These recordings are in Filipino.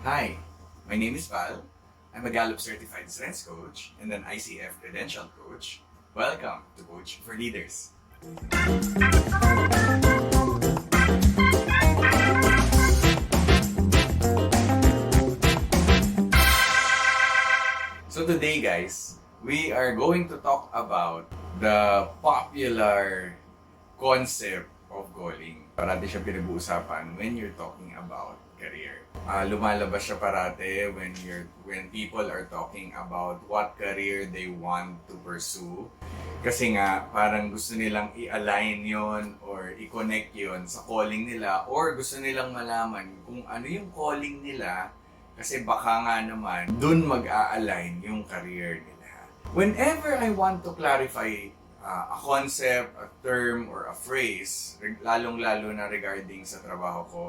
Hi, my name is Val. I'm a Gallup Certified Strengths Coach and an ICF Credentialed Coach. Welcome to Coach for Leaders. So today guys, we are going to talk about the popular concept of calling. Parati siya pinag-uusapan when you're talking about career. Lumalabas siya parate when people are talking about what career they want to pursue. Kasi nga, parang gusto nilang i-align yon or i-connect yon sa calling nila or gusto nilang malaman kung ano yung calling nila kasi baka nga naman dun mag-a-align yung career nila. Whenever I want to clarify a concept, a term, or a phrase, lalong-lalo na regarding sa trabaho ko,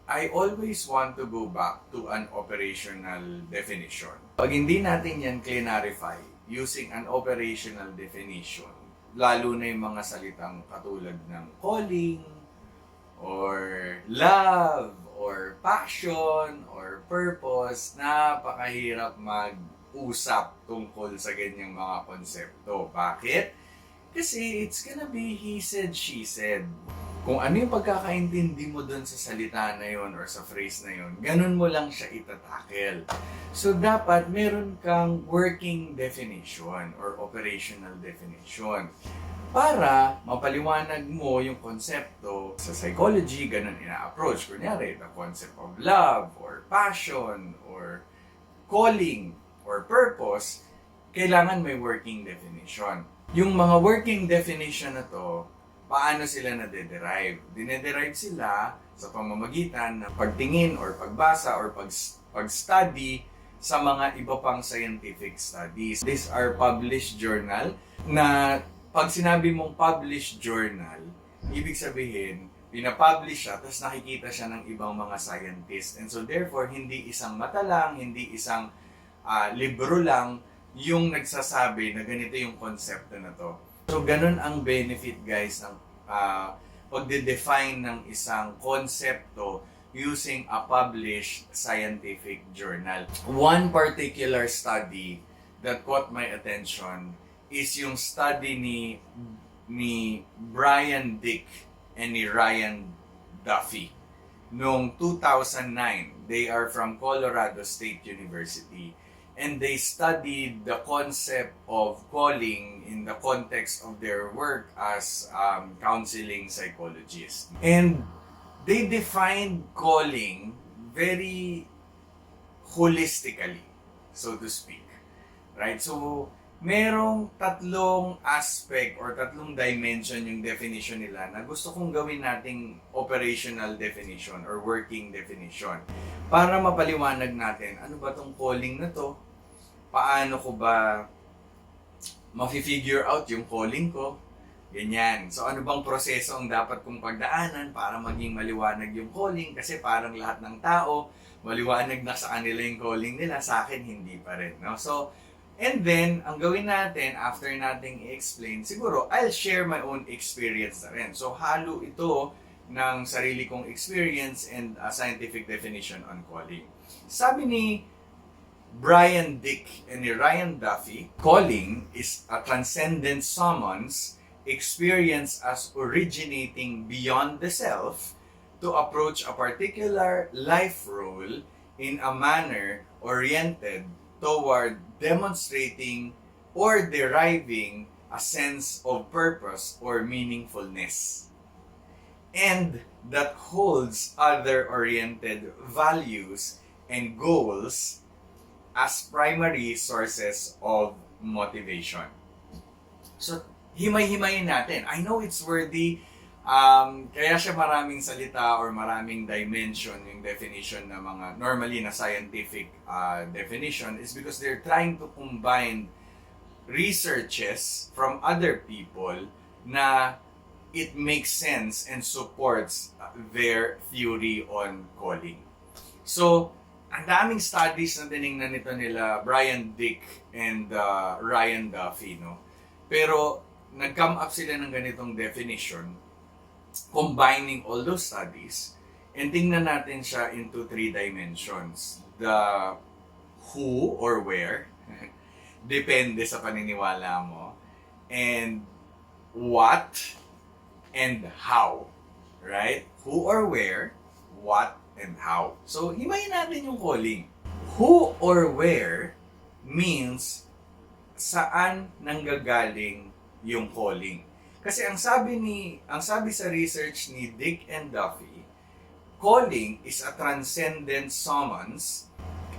I always want to go back to an operational definition. Pag hindi natin yan clarify using an operational definition, lalo na yung mga salitang katulad ng calling, or love, or passion, or purpose, napakahirap mag-usap tungkol sa ganyang mga konsepto. Bakit? Kasi it's gonna be he said, she said. Kung ano yung pagkakaintindi mo dun sa salita na yon or sa phrase na yon, ganun mo lang siya itatakel. So, dapat meron kang working definition or operational definition para mapaliwanag mo yung konsepto. Sa psychology, ganun ina-approach. Kunyari, the concept of love or passion or calling or purpose, kailangan may working definition. Yung mga working definition na to, paano sila nade-derive? Dinederive sila sa pamamagitan ng pagtingin or pagbasa or pag-study sa mga iba pang scientific studies. These are published journal na pag sinabi mong published journal, ibig sabihin, pinapublish siya, tapos nakikita siya ng ibang mga scientists. And so therefore, hindi isang mata lang, hindi isang libro lang yung nagsasabi na ganito yung konsepto na to. So, ganun ang benefit guys ng pagde-define ng isang konsepto using a published scientific journal. One particular study that caught my attention is yung study ni Brian Dick and ni Ryan Duffy. Noong 2009, they are from Colorado State University. And they studied the concept of calling in the context of their work as counseling psychologists. And they defined calling very holistically, so to speak. Right? So, merong tatlong aspect or tatlong dimension yung definition nila na gusto kong gawin nating operational definition or working definition para mapaliwanag natin ano ba tong calling na to, paano ko ba ma-figure out yung calling ko, ganyan. So ano bang proseso ang dapat kong pagdaanan para maging maliwanag yung calling, kasi parang lahat ng tao maliwanag na sa kanila yung calling nila, sa akin hindi pa rin, no? So and then, ang gawin natin, after nating i-explain, siguro, I'll share my own experience na rin. So, halo ito ng sarili kong experience and a scientific definition on calling. Sabi ni Brian Dick and ni Ryan Duffy, calling is a transcendent summons experienced as originating beyond the self to approach a particular life role in a manner oriented toward demonstrating or deriving a sense of purpose or meaningfulness, and that holds other oriented values and goals as primary sources of motivation. So, himay-himayin natin. I know it's wordy, kaya siya maraming salita or maraming dimension yung definition na mga normally na scientific definition is because they're trying to combine researches from other people na it makes sense and supports their theory on calling. So, ang daming studies na tinignan nito nila Brian Dick and Ryan Duffy, no? Pero nag-come up sila ng ganitong definition combining all those studies And tingnan natin siya into 3 dimensions. The who or where, depende sa paniniwala mo, and what and how, right? Who or where, what and how. So, himayin natin yung calling. Who or where means saan nanggagaling yung calling. Kasi ang sabi sa research ni Dick and Duffy, calling is a transcendent summons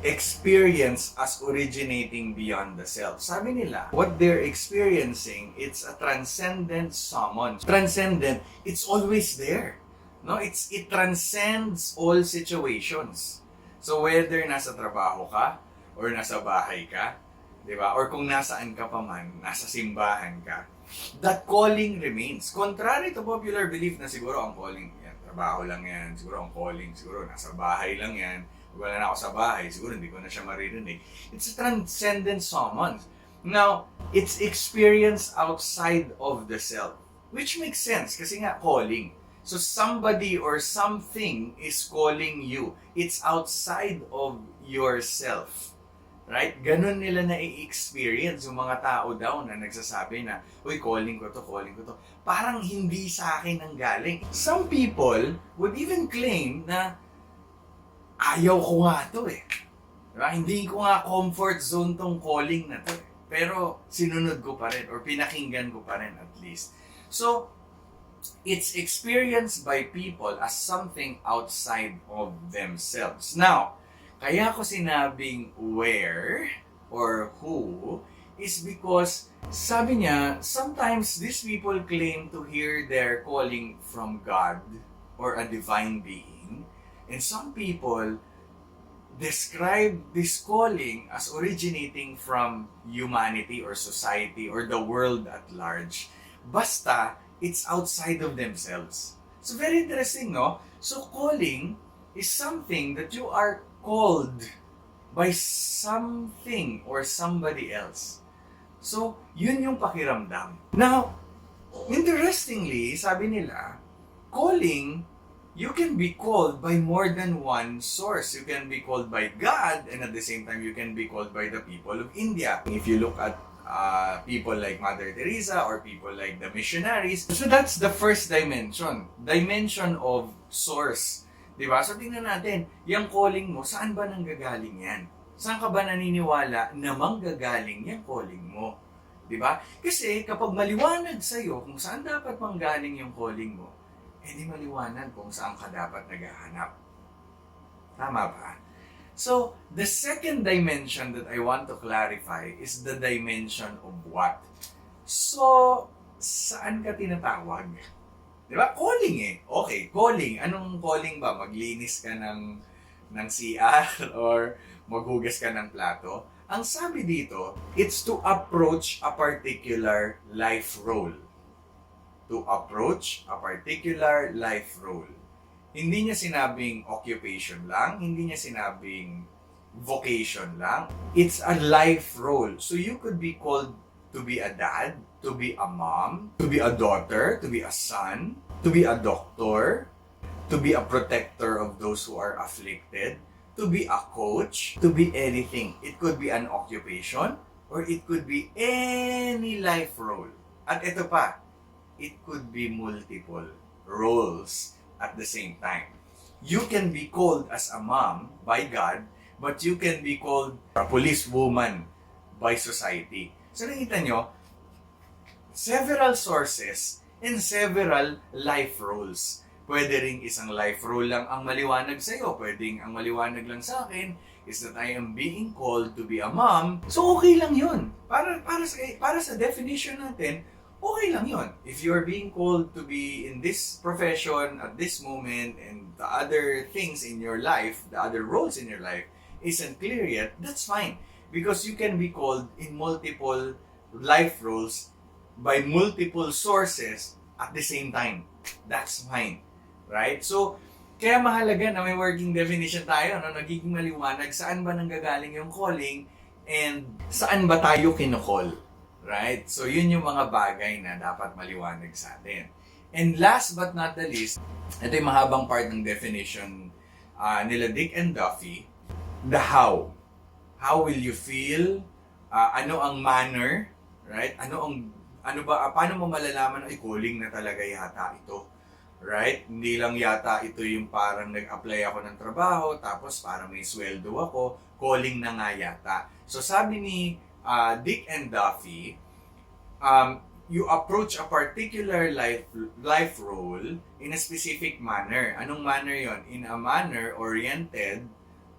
experience as originating beyond the self. Sabi nila, what they're experiencing, it's a transcendent summons. Transcendent, it's always there. No, it transcends all situations. So whether nasa trabaho ka or nasa bahay ka, 'di ba? Or kung nasaan ka pa man, nasa simbahan ka, that calling remains. Contrary to popular belief na siguro ang calling, yan, trabaho lang yan, siguro ang calling, siguro nasa bahay lang yan, wala na ako sa bahay, siguro hindi ko na siya maririnig. It's a transcendent summons. Now, it's experienced outside of the self, which makes sense kasi nga calling. So somebody or something is calling you. It's outside of yourself. Right? Ganun nila na-experience yung mga tao daw na nagsasabi na, uy, calling ko to, calling ko to. Parang hindi sa akin ang galing. Some people would even claim na ayaw ko nga to eh. Diba? Hindi ko nga comfort zone tong calling na to eh. Pero sinunod ko pa rin or pinakinggan ko pa rin at least. So, it's experienced by people as something outside of themselves. Now, kaya ko sinabing where or who is because sabi niya, sometimes these people claim to hear their calling from God or a divine being. And some people describe this calling as originating from humanity or society or the world at large. Basta, it's outside of themselves. So very interesting, no? So calling is something that you are called by something or somebody else. So, yun yung pakiramdam. Now, interestingly, sabi nila, calling, you can be called by more than one source. You can be called by God, and at the same time, you can be called by the people of India. If you look at people like Mother Teresa or people like the missionaries, so that's the first dimension of source. Diba? So tingnan natin, yung calling mo, saan ba nanggagaling yan? Saan ka ba naniniwala na manggagaling yung calling mo? Diba? Kasi kapag maliwanag sa'yo kung saan dapat manggaling yung calling mo, di maliwanag kung saan ka dapat naghahanap. Tama ba? So, the second dimension that I want to clarify is the dimension of what. So, saan ka tinatawag? Diba? Calling eh. Okay, calling. Anong calling ba? Maglinis ka ng CR or maghugas ka ng plato? Ang sabi dito, it's to approach a particular life role. To approach a particular life role. Hindi niya sinabing occupation lang, hindi niya sinabing vocation lang. It's a life role. So you could be called to be a dad, to be a mom, to be a daughter, to be a son, to be a doctor, to be a protector of those who are afflicted, to be a coach, to be anything. It could be an occupation or it could be any life role. At ito pa, it could be multiple roles at the same time. You can be called as a mom by God, but you can be called a policewoman by society. So nakita nyo, several sources and several life roles. Pwede ring isang life role lang ang maliwanag sa'yo. Pwedeng ang maliwanag lang sa akin is that I am being called to be a mom. So okay lang yun. Para sa definition natin, okay lang yun. If you're being called to be in this profession at this moment and the other things in your life, the other roles in your life isn't clear yet, that's fine. Because you can be called in multiple life roles by multiple sources at the same time. That's fine. Right? So, kaya mahalaga na may working definition tayo, no? Nagiging maliwanag saan ba nanggagaling yung calling and saan ba tayo kinocall. Right? So, yun yung mga bagay na dapat maliwanag sa atin. And last but not the least, ito yung mahabang part ng definition nila Dick and Duffy, the how. How will you feel? Ano ang manner? Right? Paano mo malalaman, ay calling na talaga yata ito? Right? Hindi lang yata ito yung parang nag-apply ako ng trabaho, tapos parang may sweldo ako, calling na nga yata. So sabi ni Dick and Duffy, you approach a particular life role in a specific manner. Anong manner yon? In a manner oriented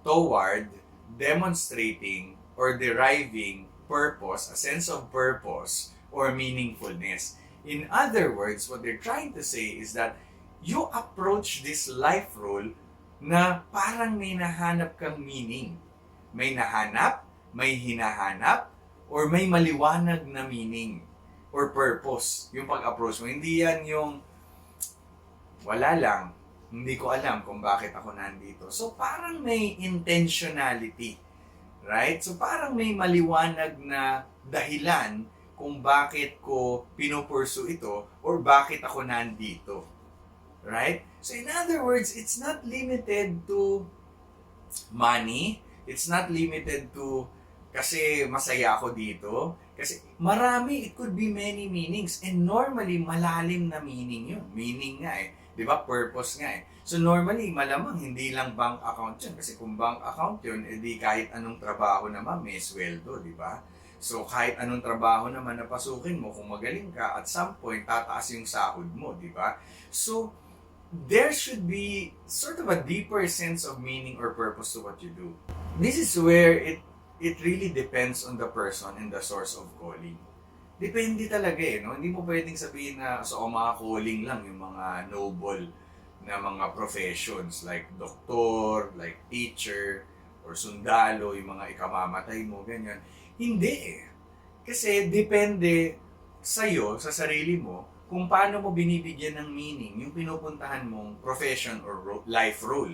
toward demonstrating or deriving purpose, a sense of purpose or meaningfulness. In other words, what they're trying to say is that you approach this life role na parang may nahanap kang meaning. May nahanap, may hinahanap, or may maliwanag na meaning or purpose yung pag-approach mo. Hindi yan yung wala lang, hindi ko alam kung bakit ako nandito. So parang may intentionality, right? So parang may maliwanag na dahilan kung bakit ko pinupursu ito or bakit ako nandito, right? So in other words, it's not limited to money. It's not limited to kasi masaya ako dito. Kasi marami, it could be many meanings. And normally, malalim na meaning yun. Meaning nga eh. Di ba? Purpose nga eh. So normally, malamang hindi lang bank account yun. Kasi kung bank account yun, edi kahit anong trabaho naman, may sweldo, di ba? So kahit anong trabaho naman na pasukin mo, kung magaling ka, at some point, tataas yung sahod mo, di ba? So, there should be sort of a deeper sense of meaning or purpose to what you do. This is where it really depends on the person and the source of calling. Depende talaga eh, no? Hindi mo pwedeng sabihin na mga calling lang yung mga noble na mga professions like doktor, like teacher, or sundalo, yung mga ikamamatay mo, ganyan. Hindi eh. Kasi depende sa'yo, sa sarili mo, kung paano mo binibigyan ng meaning yung pinupuntahan mong profession or life role.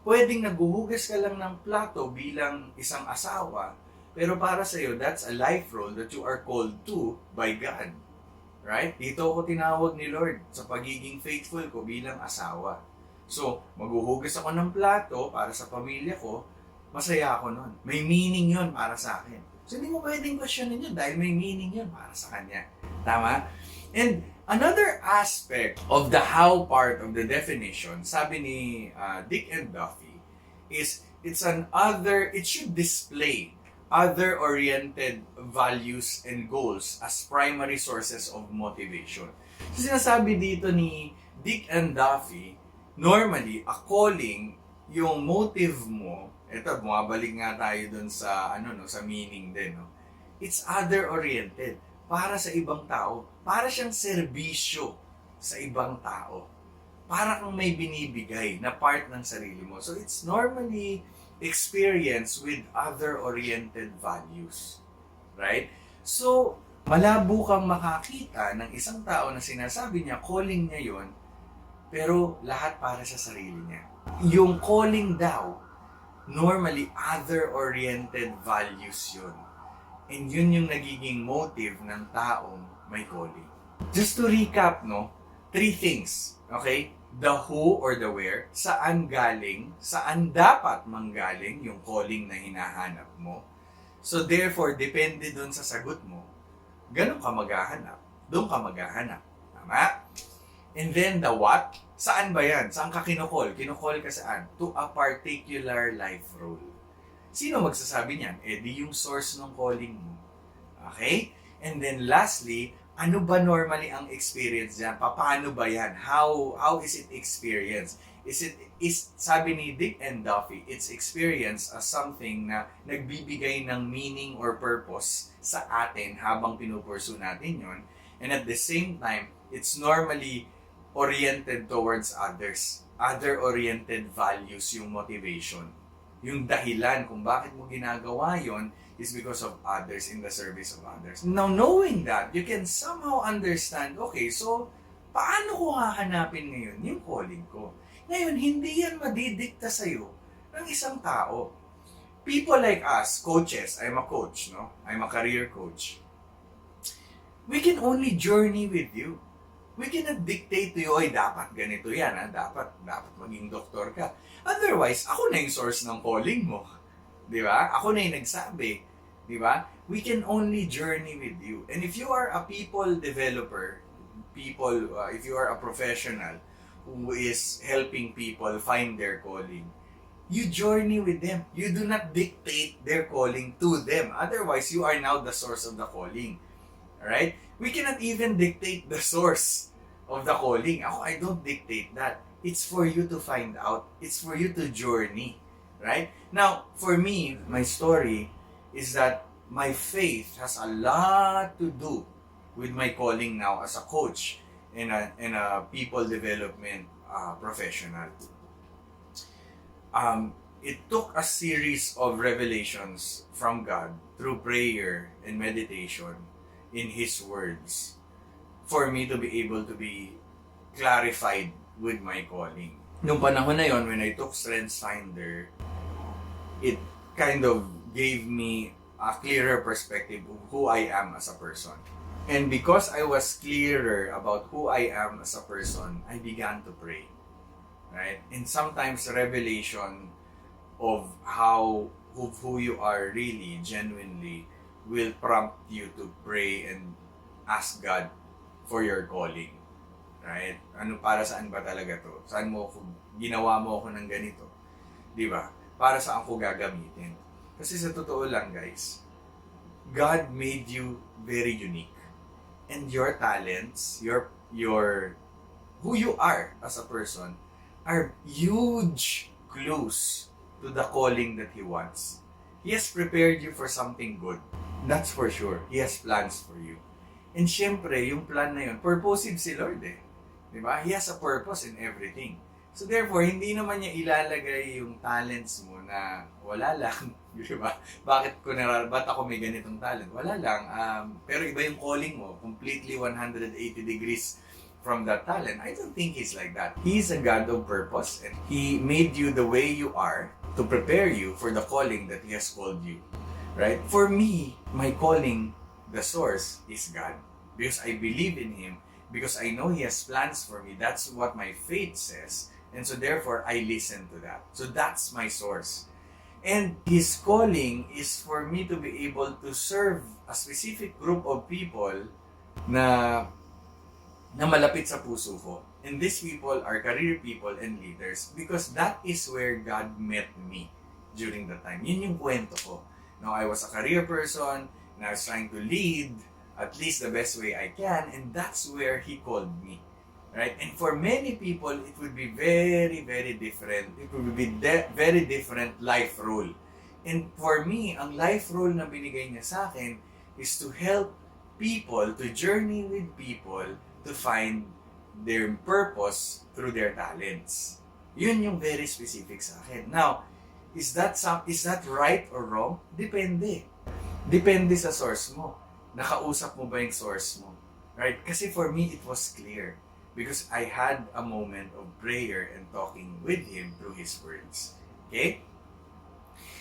Pwedeng naguhugas ka lang ng plato bilang isang asawa, pero para sa'yo, that's a life role that you are called to by God. Right? Dito ako tinawag ni Lord sa pagiging faithful ko bilang asawa. So, maghuhugas ako ng plato para sa pamilya ko, masaya ako nun. May meaning yun para sa akin. So, hindi mo pwedeng questionin yun dahil may meaning yun para sa kanya. Tama? And another aspect of the how part of the definition, sabi ni Dick and Duffy, is it should display other-oriented values and goals as primary sources of motivation. So sinasabi dito ni Dick and Duffy, normally, a calling, yung motive mo, eto, bumabalik nga tayo dun sa, sa meaning din, no? It's other-oriented. Para sa ibang tao, para siyang serbisyo sa ibang tao. Para kang may binibigay na part ng sarili mo. So it's normally experienced with other-oriented values. Right? So, malabo kang makakita ng isang tao na sinasabi niya, calling niya yon, pero lahat para sa sarili niya. Yung calling daw, normally other-oriented values yun. And yun yung nagiging motive ng taong may calling. Just to recap, no? 3 things, okay? The who or the where, saan galing, saan dapat manggaling yung calling na hinahanap mo. So therefore, depende dun sa sagot mo, ganun ka maghahanap, doon ka maghahanap. Tama? And then the what, saan ba yan? Saan ka kinukol? Kinukol ka saan? To a particular life role. Sino magsasabi niyan? Di yung source ng calling mo. Okay? And then lastly, ano ba normally ang experience diyan? Paano ba yan? How is it experienced? Sabi ni Dick and Duffy, it's experienced as something na nagbibigay ng meaning or purpose sa atin habang pinupursu natin yon. And at the same time, it's normally oriented towards others. Other-oriented values yung motivation. Yung dahilan kung bakit mo ginagawa yon is because of others, in the service of others. Now, knowing that, you can somehow understand, okay, so, paano ko hahanapin ngayon yung calling ko? Ngayon, hindi yan madidikta sa'yo ng isang tao. People like us, coaches, I'm a coach, no? I'm a career coach. We can only journey with you. We cannot dictate to you, oy, dapat ganito yan, ha? Dapat maging doktor ka. Otherwise, ako na yung source ng calling mo. Di ba? Ako na yung nagsabi. Di ba? We can only journey with you. And if you are a people developer, if you are a professional who is helping people find their calling, you journey with them. You do not dictate their calling to them. Otherwise, you are now the source of the calling. Alright? We cannot even dictate the source of the calling. I don't dictate that. It's for you to find out. It's for you to journey. Right? Now, for me, my story is that my faith has a lot to do with my calling now as a coach and a people development professional. It took a series of revelations from God through prayer and meditation in His words for me to be able to be clarified with my calling. Nung panahon na yon, when I took Strengths Finder, it kind of gave me a clearer perspective of who I am as a person. And because I was clearer about who I am as a person, I began to pray. Right? And sometimes revelation of who you are really, genuinely, will prompt you to pray and ask God for your calling. Right? Para saan ba talaga to? Ginawa mo ako ng ganito? Di ba? Para saan ko gagamitin? Kasi sa totoo lang, guys, God made you very unique. And your talents, who you are as a person, are huge clues to the calling that He wants. He has prepared you for something good. That's for sure. He has plans for you. And syempre, yung plan na yun, purposive si Lord eh. Diba? He has a purpose in everything. So therefore, hindi naman niya ilalagay yung talents mo na wala lang. Diba? Ba't ako may ganitong talent? Wala lang. Pero iba yung calling mo. Completely 180 degrees from that talent. I don't think He's like that. He's a God of purpose. And He made you the way you are to prepare you for the calling that He has called you. Right? For me, my calling, the source, is God. Because I believe in Him. Because I know He has plans for me. That's what my faith says. And so therefore, I listen to that. So that's my source. And His calling is for me to be able to serve a specific group of people na malapit sa puso ko. And these people are career people and leaders because that is where God met me during the time. Yun yung kwento ko. Now, I was a career person and I was trying to lead at least the best way I can, and that's where He called me. Right? And for many people, it would be very, very different. It would be very different life role. And for me, ang life role na binigay niya sa akin is to help people, to journey with people, to find their purpose through their talents. Yun yung very specific sa akin. Now, is that right or wrong? Depende. Depende sa source mo. Nakausap mo ba yung source mo? Right? Kasi for me, it was clear. Because I had a moment of prayer and talking with Him through His words. Okay?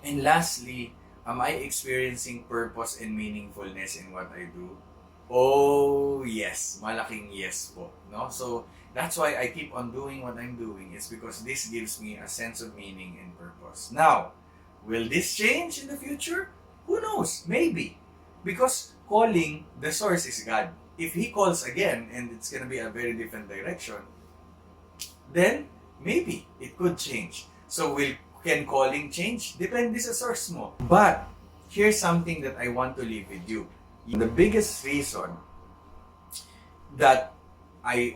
And lastly, am I experiencing purpose and meaningfulness in what I do? Oh, yes. Malaking yes po. No? So, that's why I keep on doing what I'm doing. It's because this gives me a sense of meaning and purpose. Now, will this change in the future? Who knows? Maybe. Because calling, the source is God. If He calls again and it's gonna be a very different direction, then maybe it could change. So can calling change? Depende sa source mo. But here's something that I want to leave with you. The biggest reason that I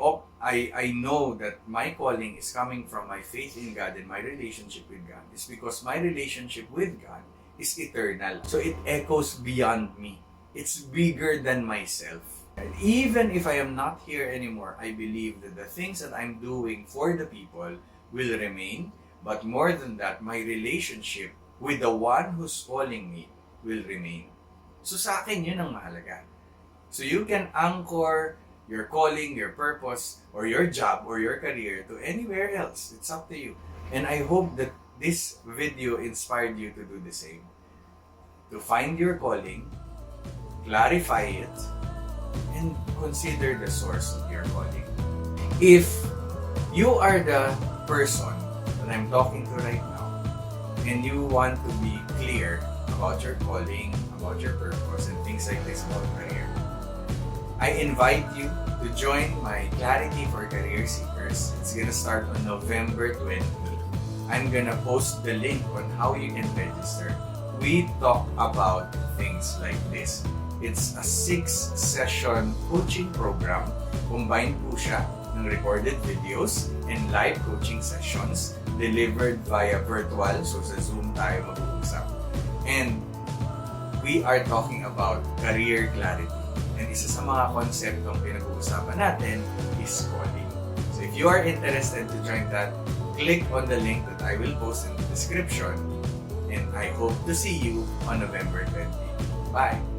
know that my calling is coming from my faith in God and my relationship with God is because my relationship with God is eternal. So it echoes beyond me. It's bigger than myself. And even if I am not here anymore, I believe that the things that I'm doing for the people will remain. But more than that, my relationship with the one who's calling me will remain. So sa akin, yun ang mahalaga. So you can anchor your calling, your purpose, or your job, or your career to anywhere else. It's up to you. And I hope that this video inspired you to do the same. To find your calling, clarify it, and consider the source of your calling. If you are the person that I'm talking to right now, and you want to be clear about your calling, about your purpose, and things like this about career, I invite you to join my Clarity for Career Seekers. It's gonna start on November 20. I'm gonna post the link on how you can register. We talk about things like this. It's a 6-session coaching program. Combined po siya ng recorded videos and live coaching sessions delivered via virtual, so sa Zoom tayo mag-uusap. And we are talking about career clarity. And isa sa mga konseptong pinag-uusapan natin is calling. So if you are interested to join that, click on the link that I will post in the description. And I hope to see you on November 20. Bye!